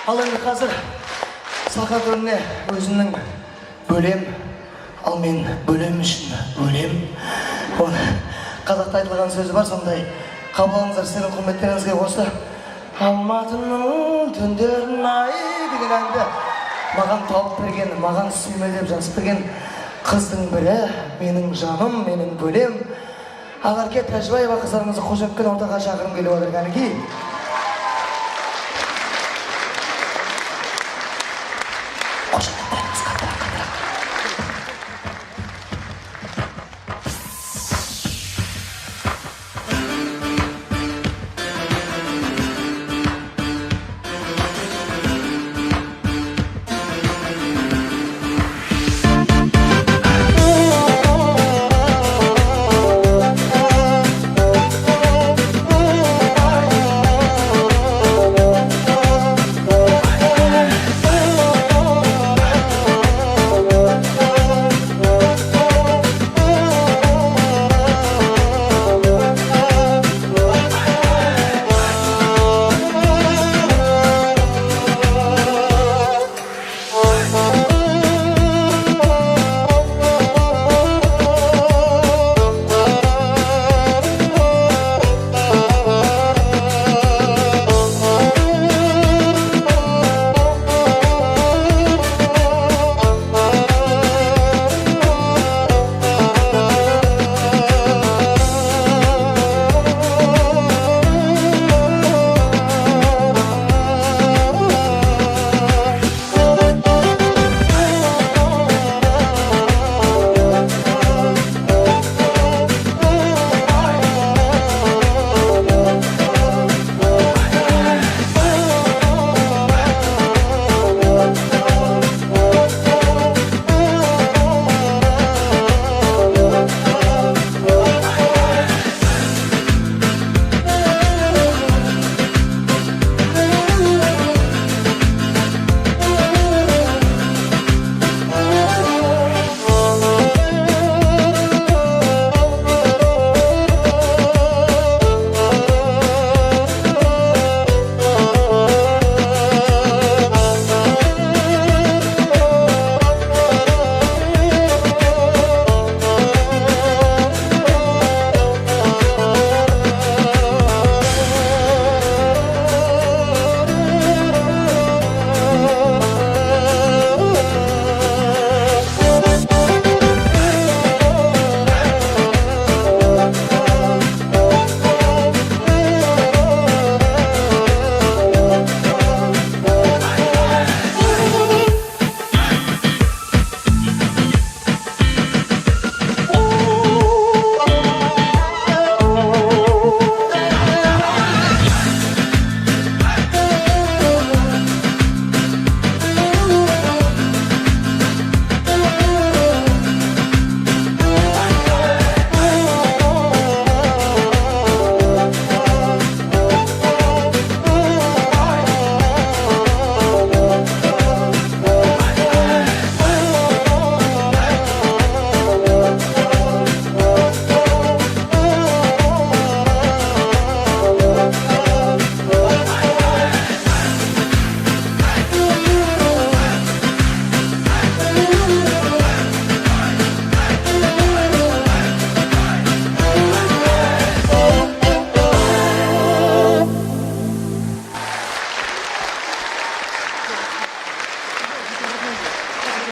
Ал енді қазір сақа төріне өзінің бөлем, ал мен бөлем үшін өлем. Қазақта айтылған сөзі бар, сондай қабыл алыңыздар. Сіздің құрметтеріңізге осы Алматының түндерін ай деген әнді маған тауып берген, маған сүймелеп жазып берген қыздың бірі, менің жаным, менің бөлем. Акерке Тажибаева қыздарымызды қош еткен ортаға шақырым келіп отыр. Кәнекей. Қош еткен.